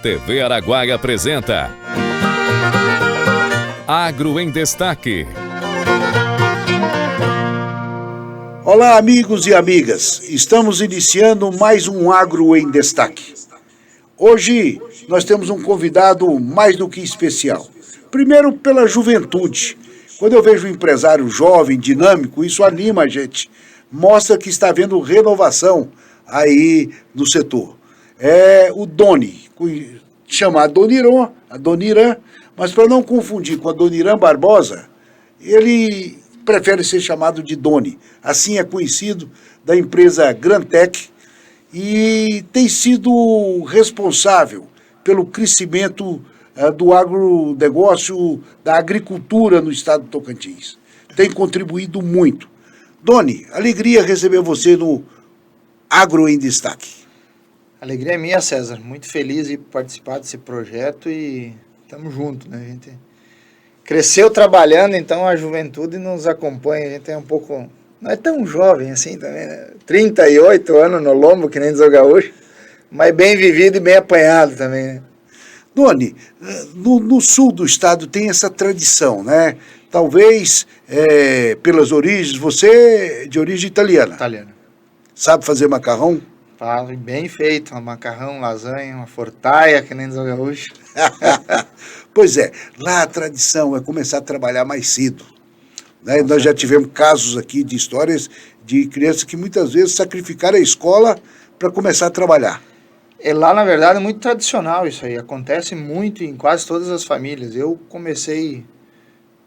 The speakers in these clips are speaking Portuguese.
TV Araguaia apresenta Agro em Destaque. Olá, amigos e amigas. Estamos iniciando mais um Agro em Destaque. Hoje nós temos um convidado mais do que especial. Primeiro, pela juventude. Quando eu vejo um empresário jovem, dinâmico, isso anima a gente. Mostra que está havendo renovação aí no setor. É o Doni, chama Adoniran, mas para não confundir com Adoniran Barbosa, ele prefere ser chamado de Doni. Assim é conhecido, da empresa Grantec, e tem sido responsável pelo crescimento do agronegócio, da agricultura no estado do Tocantins. Tem contribuído muito. Doni, alegria receber você no Agro em Destaque. Alegria é minha, César. Muito feliz de participar desse projeto e estamos juntos, né? A gente cresceu trabalhando, então a juventude nos acompanha. A gente é um pouco... não é tão jovem assim também, né? 38 anos no lombo, que nem diz o gaúcho, mas bem vivido e bem apanhado também, né? Doni, no sul do estado tem essa tradição, né? Talvez pelas origens, você é de origem italiana. Italiano. Sabe fazer macarrão? Bem feito, um macarrão, lasanha, uma fortaia, que nem diz o gaúcho. Pois é, lá a tradição é começar a trabalhar mais cedo. Né? Nós já tivemos casos aqui de histórias de crianças que muitas vezes sacrificaram a escola para começar a trabalhar. Lá, na verdade, é muito tradicional isso aí. Acontece muito em quase todas as famílias. Eu comecei...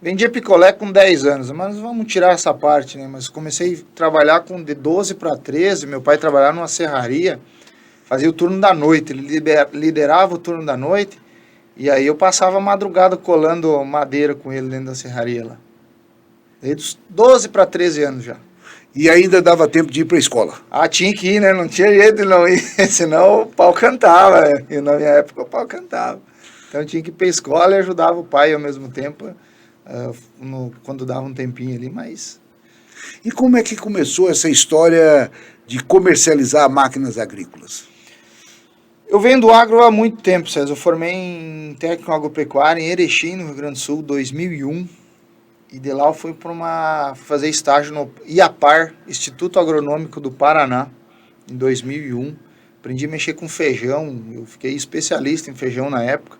vendia picolé com 10 anos, mas vamos tirar essa parte, né? Mas comecei a trabalhar de 12 para 13. Meu pai trabalhava numa serraria, fazia o turno da noite. Ele liderava o turno da noite. E aí eu passava a madrugada colando madeira com ele dentro da serraria lá. Desde os 12 para 13 anos já. E ainda dava tempo de ir para a escola? Tinha que ir, né? Não tinha jeito de não ir, senão o pau cantava, né? E na minha época o pau cantava. Então eu tinha que ir para a escola e ajudava o pai ao mesmo tempo, quando dava um tempinho ali, mas... E como é que começou essa história de comercializar máquinas agrícolas? Eu venho do agro há muito tempo, César. Eu formei em técnico agropecuário em Erechim, no Rio Grande do Sul, 2001. E de lá eu fui para fazer estágio no IAPAR, Instituto Agronômico do Paraná, em 2001. Aprendi a mexer com feijão, eu fiquei especialista em feijão na época.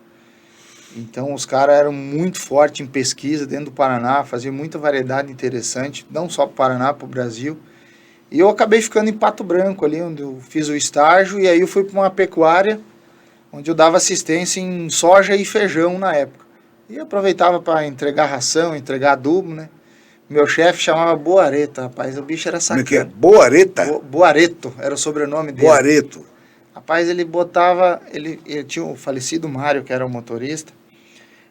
Então os caras eram muito fortes em pesquisa dentro do Paraná, faziam muita variedade interessante, não só para o Paraná, para o Brasil. E eu acabei ficando em Pato Branco ali, onde eu fiz o estágio, e aí eu fui para uma pecuária, onde eu dava assistência em soja e feijão na época. E eu aproveitava para entregar ração, entregar adubo, né? Meu chefe chamava Boareta, rapaz, o bicho era sacana. Como é que é? Boareta? Boareto, era o sobrenome dele. Boareto. Rapaz, ele botava, ele tinha o falecido Mário, que era o motorista,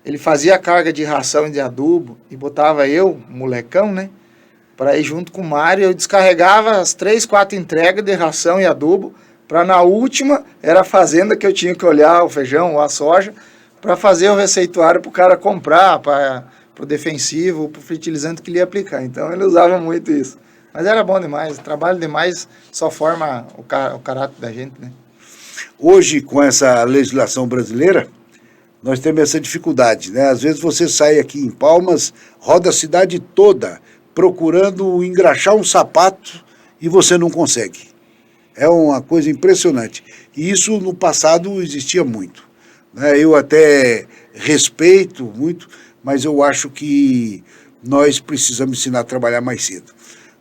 ele fazia a carga de ração e de adubo e botava eu, molecão, né, para ir junto com o Mário. Eu descarregava as 3, 4 entregas de ração e adubo, para na última, era a fazenda que eu tinha que olhar o feijão ou a soja, para fazer o receituário para o cara comprar, para o defensivo, para o fertilizante que ele ia aplicar. Então ele usava muito isso. Mas era bom demais, trabalho demais só forma o caráter da gente, né? Hoje, com essa legislação brasileira, nós temos essa dificuldade, né? Às vezes você sai aqui em Palmas, roda a cidade toda, procurando engraxar um sapato e você não consegue. É uma coisa impressionante. E isso no passado existia muito. Né? Eu até respeito muito, mas eu acho que nós precisamos ensinar a trabalhar mais cedo.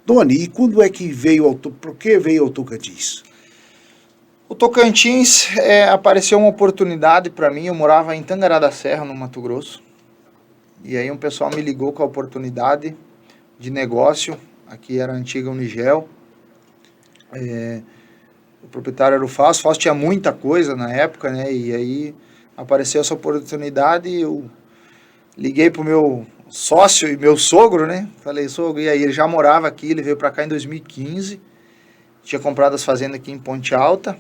Doni, e quando é que por que veio ao Tocantins? O Tocantins apareceu uma oportunidade para mim. Eu morava em Tangará da Serra, no Mato Grosso. E aí um pessoal me ligou com a oportunidade de negócio. Aqui era a antiga Unigel. O proprietário era o Fausto. O Fausto tinha muita coisa na época, né? E aí apareceu essa oportunidade e eu liguei pro meu sócio e meu sogro, né? Falei, sogro, e aí? Ele já morava aqui, ele veio para cá em 2015. Tinha comprado as fazendas aqui em Ponte Alta.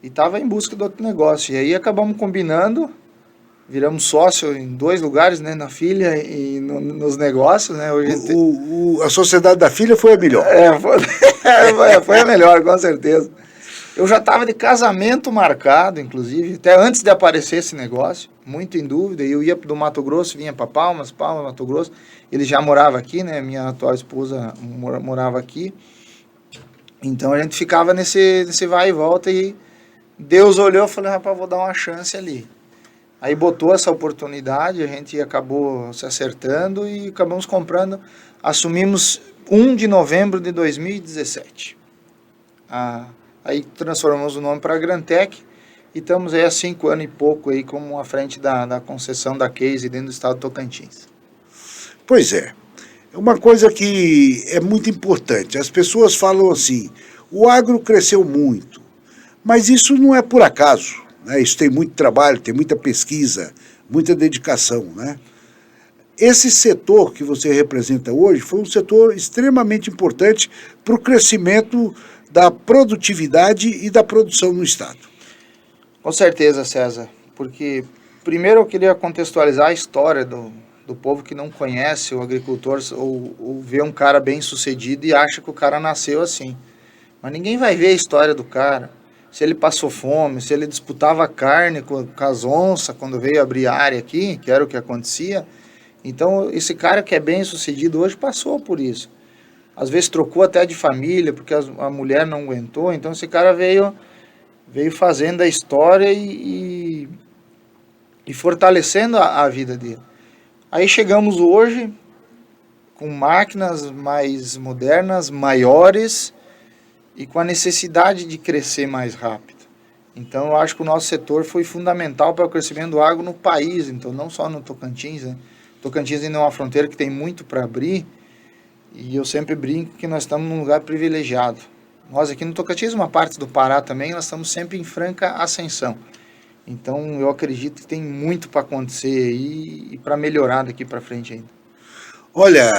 E estava em busca de outro negócio. E aí acabamos combinando, viramos sócio em 2 lugares, né? Na filha e nos negócios, né? Hoje a sociedade da filha foi a melhor. Foi a melhor, com certeza. Eu já estava de casamento marcado, inclusive, até antes de aparecer esse negócio, muito em dúvida. Eu ia do Mato Grosso, vinha para Palmas, Mato Grosso. Ele já morava aqui, né? Minha atual esposa morava aqui. Então a gente ficava nesse vai e volta e Deus olhou e falou, rapaz, vou dar uma chance ali. Aí botou essa oportunidade, a gente acabou se acertando e acabamos comprando. Assumimos 1 de novembro de 2017. Aí transformamos o nome para Grantec e estamos aí há 5 anos e pouco aí como à frente da concessão da Case dentro do estado do Tocantins. Pois é. Uma coisa que é muito importante. As pessoas falam assim, o agro cresceu muito, mas isso não é por acaso, né? Isso tem muito trabalho, tem muita pesquisa, muita dedicação, né? Esse setor que você representa hoje foi um setor extremamente importante para o crescimento da produtividade e da produção no estado. Com certeza, César, porque primeiro eu queria contextualizar a história do povo que não conhece o agricultor ou vê um cara bem sucedido e acha que o cara nasceu assim. Mas ninguém vai ver a história do cara, se ele passou fome, se ele disputava carne com as onças quando veio abrir a área aqui, que era o que acontecia. Então esse cara que é bem sucedido hoje passou por isso. Às vezes trocou até de família, porque a mulher não aguentou, então esse cara veio fazendo a história e fortalecendo a vida dele. Aí chegamos hoje com máquinas mais modernas, maiores e com a necessidade de crescer mais rápido. Então eu acho que o nosso setor foi fundamental para o crescimento do agro no país, então não só no Tocantins, né? Tocantins ainda é uma fronteira que tem muito para abrir e eu sempre brinco que nós estamos num lugar privilegiado. Nós aqui no Tocantins, uma parte do Pará também, nós estamos sempre em franca ascensão. Então eu acredito que tem muito para acontecer aí e para melhorar daqui para frente ainda. Olha,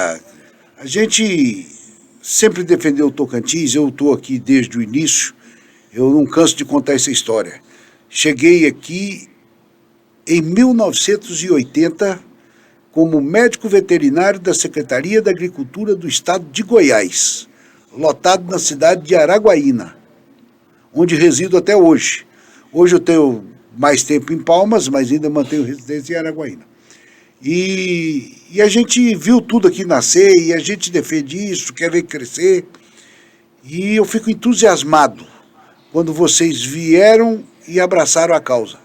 a gente sempre defendeu o Tocantins, eu estou aqui desde o início, eu não canso de contar essa história. Cheguei aqui em 1980 como médico veterinário da Secretaria da Agricultura do Estado de Goiás, lotado na cidade de Araguaína, onde resido até hoje. Hoje eu tenho mais tempo em Palmas, mas ainda mantenho residência em Araguaína. E a gente viu tudo aqui nascer, e a gente defende isso, quer ver crescer. E eu fico entusiasmado quando vocês vieram e abraçaram a causa.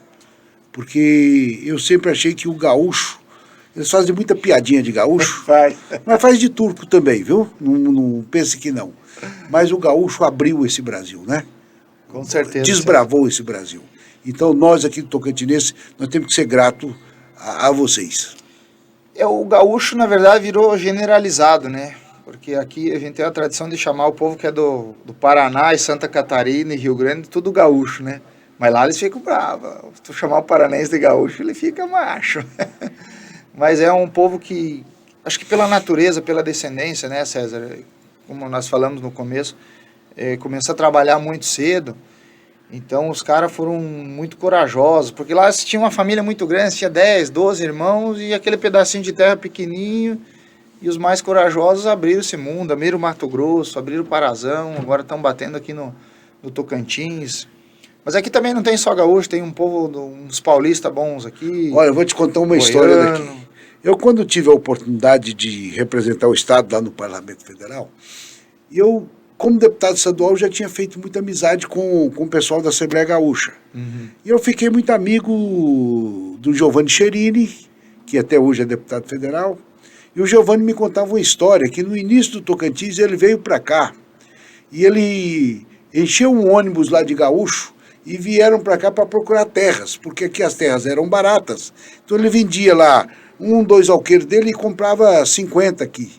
Porque eu sempre achei que o gaúcho, eles fazem muita piadinha de gaúcho, mas faz de turco também, viu? Não pense que não. Mas o gaúcho abriu esse Brasil, né? Com certeza. Desbravou esse Brasil. Então, nós aqui do Tocantinense, nós temos que ser gratos a vocês. O gaúcho, na verdade, virou generalizado, né? Porque aqui a gente tem a tradição de chamar o povo que é do Paraná e Santa Catarina e Rio Grande, tudo gaúcho, né? Mas lá eles ficam bravos. Se tu chamar o paranense de gaúcho, ele fica macho. Mas é um povo que, acho que pela natureza, pela descendência, né, César? Como nós falamos no começo, começou a trabalhar muito cedo. Então os caras foram muito corajosos, porque lá tinha uma família muito grande, tinha 10, 12 irmãos e aquele pedacinho de terra pequenininho, e os mais corajosos abriram esse mundo, abriram o Mato Grosso, abriram o Parazão, agora estão batendo aqui no Tocantins. Mas aqui também não tem só gaúcho, tem um povo, uns paulistas bons aqui. Olha, eu vou te contar uma história daqui. Eu, quando tive a oportunidade de representar o Estado lá no Parlamento Federal, eu, como deputado estadual, já tinha feito muita amizade com o pessoal da Assembleia Gaúcha. Uhum. E eu fiquei muito amigo do Giovanni Cherini, que até hoje é deputado federal. E o Giovanni me contava uma história que no início do Tocantins ele veio para cá e ele encheu um ônibus lá de gaúcho e vieram para cá para procurar terras, porque aqui as terras eram baratas. Então ele vendia lá 2 alqueires dele e comprava 50 aqui.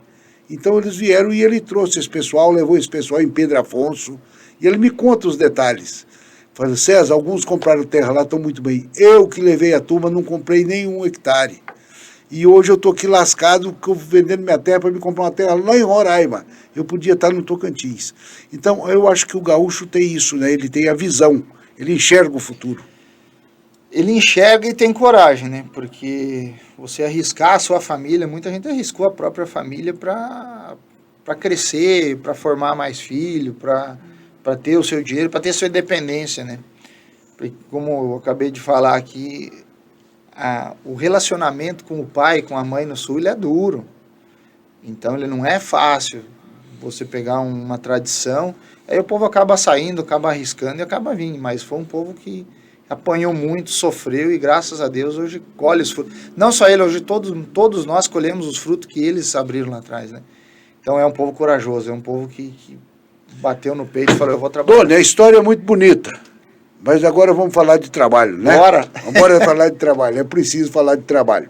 Então eles vieram e ele trouxe esse pessoal, levou esse pessoal em Pedro Afonso, e ele me conta os detalhes. Falei, César, alguns compraram terra lá, estão muito bem. Eu que levei a turma, não comprei nem 1 hectare. E hoje eu estou aqui lascado, vendendo minha terra para me comprar uma terra lá em Roraima. Eu podia estar no Tocantins. Então eu acho que o gaúcho tem isso, né? Ele tem a visão, ele enxerga o futuro. Ele enxerga e tem coragem, né? Porque você arriscar a sua família, muita gente arriscou a própria família para crescer, para formar mais filho, para para ter o seu dinheiro, para ter sua independência, né? Porque, como eu acabei de falar aqui, o relacionamento com o pai e com a mãe no sul, ele é duro. Então, ele não é fácil você pegar uma tradição, aí o povo acaba saindo, acaba arriscando e acaba vindo, mas foi um povo que apanhou muito, sofreu e graças a Deus hoje colhe os frutos. Não só ele, hoje todos nós colhemos os frutos que eles abriram lá atrás, né? Então é um povo corajoso, é um povo que bateu no peito e falou, eu vou trabalhar. Doni, a história é muito bonita, mas agora vamos falar de trabalho, né? Bora! Vamos falar de trabalho, é preciso falar de trabalho.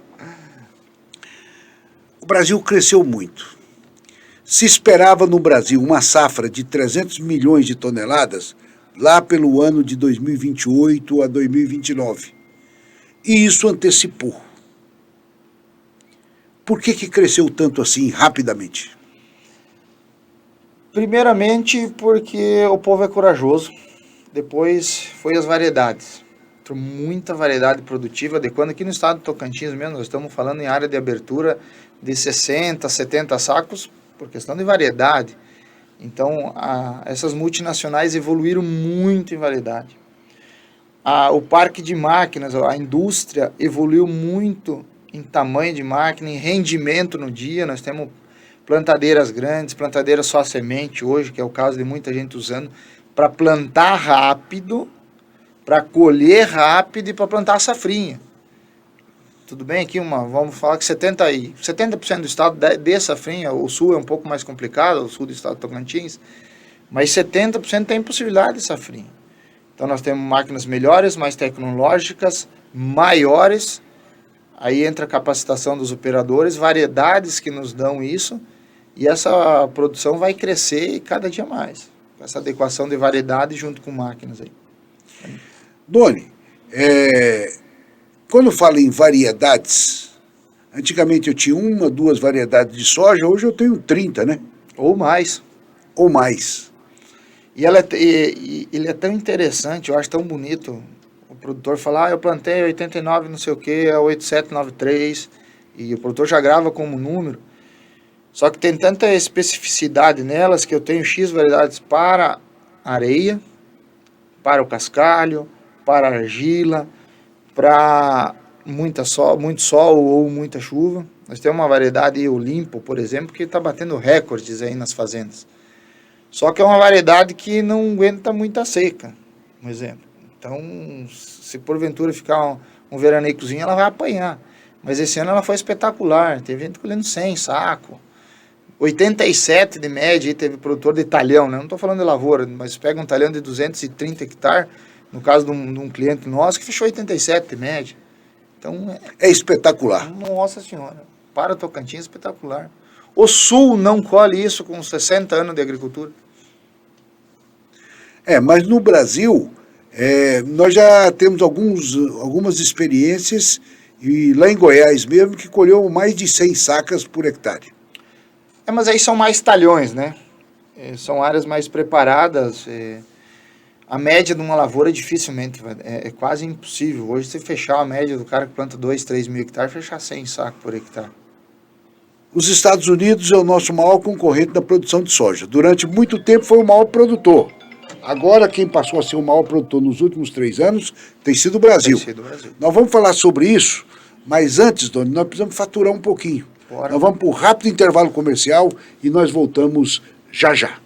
O Brasil cresceu muito. Se esperava no Brasil uma safra de 300 milhões de toneladas lá pelo ano de 2028 a 2029. E isso antecipou. Por que cresceu tanto assim rapidamente? Primeiramente porque o povo é corajoso, depois foi as variedades. Muita variedade produtiva, adequando aqui no estado do Tocantins mesmo, nós estamos falando em área de abertura de 60, 70 sacos, por questão de variedade. Então, essas multinacionais evoluíram muito em variedade. O parque de máquinas, a indústria evoluiu muito em tamanho de máquina, em rendimento no dia. Nós temos plantadeiras grandes, plantadeiras só semente hoje, que é o caso de muita gente usando, para plantar rápido, para colher rápido e para plantar a safrinha. Tudo bem aqui, vamos falar que 70% do estado de safrinha, o sul é um pouco mais complicado, o sul do estado do Tocantins, mas 70% tem possibilidade de safrinha. Então nós temos máquinas melhores, mais tecnológicas, maiores, aí entra a capacitação dos operadores, variedades que nos dão isso, e essa produção vai crescer cada dia mais, essa adequação de variedade junto com máquinas aí. Doni, quando falo em variedades, antigamente eu tinha 1, 2 variedades de soja, hoje eu tenho 30, né? Ou mais. Ou mais. E ele é tão interessante, eu acho tão bonito, o produtor falar, eu plantei 89 não sei o que, é 8793, e o produtor já grava como número, só que tem tanta especificidade nelas que eu tenho X variedades para areia, para o cascalho, para argila, para muito sol ou muita chuva. Nós temos uma variedade Olimpo, por exemplo, que está batendo recordes aí nas fazendas. Só que é uma variedade que não aguenta muita seca, um exemplo. Então, se porventura ficar um veraneiozinho, ela vai apanhar. Mas esse ano ela foi espetacular. Teve gente colhendo 100 saco. 87 de média, aí teve produtor de talhão, né? Não estou falando de lavoura, mas pega um talhão de 230 hectares, no caso de um cliente nosso, que fechou 87 de média. Então, é espetacular. Nossa Senhora, para Tocantins, espetacular. O Sul não colhe isso com 60 anos de agricultura. Mas no Brasil, nós já temos algumas experiências, e lá em Goiás mesmo, que colheu mais de 100 sacas por hectare. Mas aí são mais talhões, né? São áreas mais preparadas. A média de uma lavoura dificilmente, é quase impossível. Hoje, se fechar a média do cara que planta 2, 3 mil hectares, fechar 100 sacos por hectare. Os Estados Unidos é o nosso maior concorrente na produção de soja. Durante muito tempo foi o maior produtor. Agora, quem passou a ser o maior produtor nos últimos 3 anos tem sido o Brasil. Nós vamos falar sobre isso, mas antes, Doni, nós precisamos faturar um pouquinho. Bora. Nós vamos para um rápido intervalo comercial e nós voltamos já já.